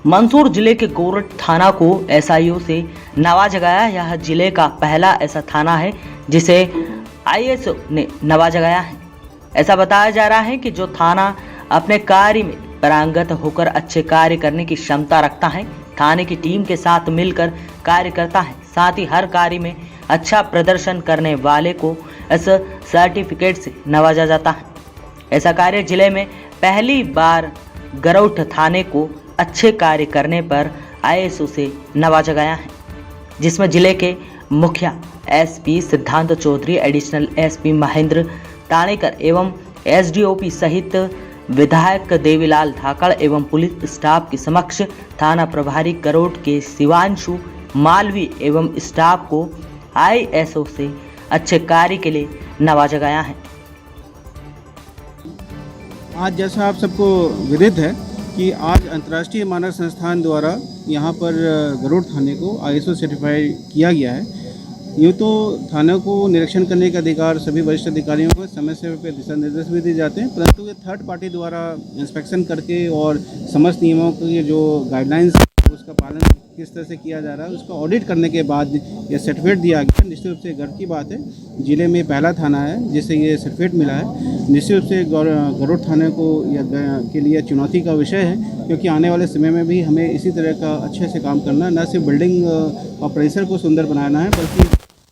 मंदसौर जिले के गोरठ थाना को एसआईओ से नवाजा गया। यह जिले का पहला ऐसा थाना है जिसे आईएसओ ने नवाजा गया है। ऐसा बताया जा रहा है कि जो थाना अपने कार्य में पारंगत होकर अच्छे कार्य करने की क्षमता रखता है, थाने की टीम के साथ मिलकर कार्य करता है, साथ ही हर कार्य में अच्छा प्रदर्शन करने वाले को इस सर्टिफिकेट से नवाजा जाता है। ऐसा कार्य जिले में पहली बार गरौठ थाने को अच्छे कार्य करने पर आईएसओ से नवाजा गया है, जिसमें जिले के मुखिया एसपी सिद्धांत चौधरी, एडिशनल एसपी महेंद्र तानेकर एवं एसडीओपी सहित विधायक देवीलाल धाकड़ एवं पुलिस स्टाफ के समक्ष थाना प्रभारी गरौठ के शिवांशु मालवी एवं स्टाफ को आईएसओ से अच्छे कार्य के लिए नवाजा गया है। आज जैसा आप सबको विदित है कि आज अंतर्राष्ट्रीय मानक संस्थान द्वारा यहाँ पर गरुड़ थाने को आईएसओ सर्टिफाइड किया गया है। यूँ तो थाने को निरीक्षण करने का अधिकार सभी वरिष्ठ अधिकारियों को समय समय पर दिशा निर्देश भी दिए जाते हैं, परंतु ये थर्ड पार्टी द्वारा इंस्पेक्शन करके और समस्त नियमों के जो गाइडलाइंस उसका पालन किस तरह से किया जा रहा है उसका ऑडिट करने के बाद ये सर्टिफिकेट दिया गया। निश्चित रूप से गर्व की बात है, जिले में पहला थाना है जिसे ये सर्टिफिकेट मिला है। निश्चित रूप से गरुड़ थाने को के लिए चुनौती का विषय है, क्योंकि आने वाले समय में भी हमें इसी तरह का अच्छे से काम करना है। न सिर्फ बिल्डिंग और परिसर को सुंदर बनाना है, बल्कि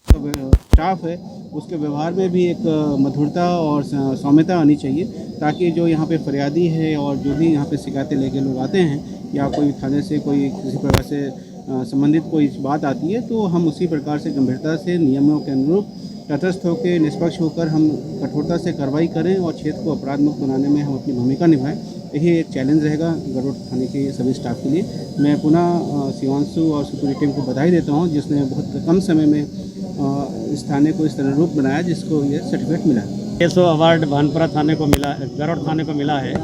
स्टाफ है उसके व्यवहार में भी एक मधुरता और सौम्यता आनी चाहिए, ताकि जो यहाँ पे फरियादी है और जो भी यहाँ पे शिकायतें लेके लोग आते हैं या कोई थाने से कोई किसी प्रकार से संबंधित कोई बात आती है तो हम उसी प्रकार से गंभीरता से नियमों के अनुरूप तटस्थ होकर निष्पक्ष होकर हम कठोरता से कार्रवाई करें और क्षेत्र को अपराध मुक्त बनाने में हम अपनी भूमिका निभाएं। यही एक चैलेंज रहेगा गरुड़ थाने के सभी स्टाफ के लिए। मैं पुनः शिवांशु और सुपुरी टीम को बधाई देता हूं, जिसने बहुत कम समय में इस थाने को इस तरह रूप बनाया जिसको ये सर्टिफिकेट मिला है। आईएसओ अवार्ड भानपुरा थाने को मिला, गरुड़ थाने को मिला है।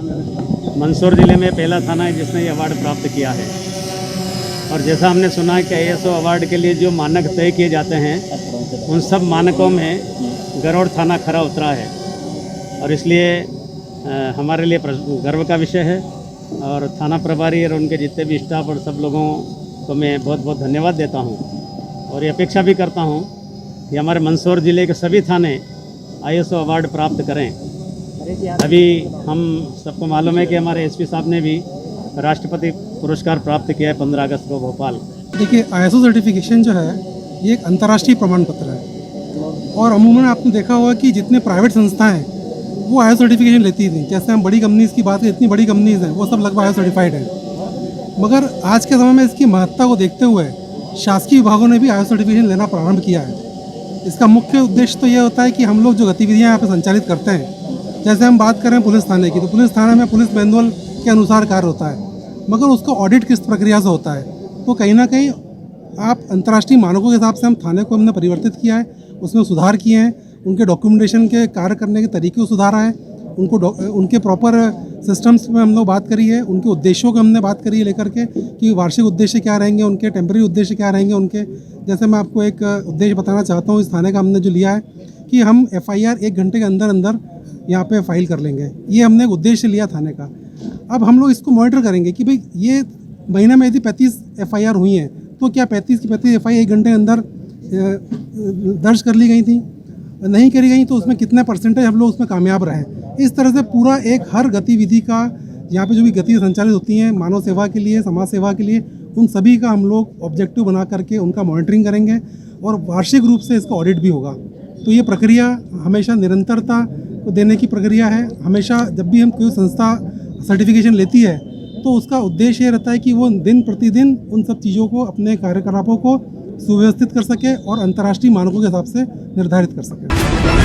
मंदसौर जिले में पहला थाना है जिसने ये अवार्ड प्राप्त किया है। और जैसा हमने सुना कि आईएसओ अवार्ड के लिए जो मानक तय किए जाते हैं उन सब मानकों में गरुड़ थाना खरा उतरा है, और इसलिए हमारे लिए गर्व का विषय है। और थाना प्रभारी और उनके जितने भी स्टाफ और सब लोगों को मैं बहुत बहुत धन्यवाद देता हूं, और ये अपेक्षा भी करता हूं कि हमारे मंदसौर ज़िले के सभी थाने आईएसओ अवार्ड प्राप्त करें। अभी हम सबको मालूम है कि हमारे एसपी साहब ने भी राष्ट्रपति पुरस्कार प्राप्त किया है 15 अगस्त को भोपाल। देखिए, आईएसओ सर्टिफिकेशन जो है ये एक अंतर्राष्ट्रीय प्रमाण पत्र है, और अमूमन आपने देखा होगा कि जितने प्राइवेट संस्थाएं हैं वो आईएसओ सर्टिफिकेशन लेती थी। जैसे हम बड़ी कंपनीज़ की बात करें, इतनी बड़ी कंपनीज़ हैं वो सब लगभग आईएसओ सर्टिफाइड है। मगर आज के समय में इसकी महत्ता को देखते हुए शासकीय विभागों ने भी आईएसओ सर्टिफिकेशन लेना प्रारंभ किया है। इसका मुख्य उद्देश्य तो ये होता है कि हम लोग जो गतिविधियाँ यहाँ पर संचालित करते हैं, जैसे हम बात करें पुलिस थाने की, तो पुलिस थाने में पुलिस मैनुअल के अनुसार कार्य होता है, मगर उसका ऑडिट किस प्रक्रिया से होता है, तो कहीं ना कहीं आप अंतर्राष्ट्रीय मानकों के हिसाब से हम थाने को हमने परिवर्तित किया है, उसमें सुधार किए हैं, उनके डॉक्यूमेंटेशन के कार्य करने के तरीके को सुधारा है, उनके प्रॉपर सिस्टम्स में हम लोग बात करी है, उनके उद्देश्यों की हमने बात करी है लेकर के कि वार्षिक उद्देश्य क्या रहेंगे, उनके टेम्पररी उद्देश्य क्या रहेंगे उनके। जैसे मैं आपको एक उद्देश्य बताना चाहता हूँ, इस थाने का हमने जो लिया है कि हम FIR 1 घंटे के अंदर अंदर यहाँ पे फाइल कर लेंगे। ये हमने एक उद्देश्य लिया थाने का। अब हम लोग इसको मॉनिटर करेंगे कि भाई ये महीने में यदि 35 FIR हुई हैं तो क्या 35 की 35 FIR 1 घंटे के अंदर दर्ज कर ली गई थी, नहीं करी गई तो उसमें कितने परसेंटेज हम लोग उसमें कामयाब रहे। इस तरह से पूरा एक हर गतिविधि का यहाँ पे जो भी गतिविधि संचालित होती हैं मानव सेवा के लिए, समाज सेवा के लिए, उन सभी का हम लोग ऑब्जेक्टिव बना करके उनका मॉनिटरिंग करेंगे, और वार्षिक रूप से इसका ऑडिट भी होगा। तो ये प्रक्रिया हमेशा निरंतरता को देने की प्रक्रिया है। हमेशा जब भी हम कोई संस्था सर्टिफिकेशन लेती है तो उसका उद्देश्य ये रहता है कि वो दिन प्रतिदिन उन सब चीज़ों को, अपने कार्यकलापों को सुव्यवस्थित कर सके और अंतर्राष्ट्रीय मानकों के हिसाब से निर्धारित कर सके।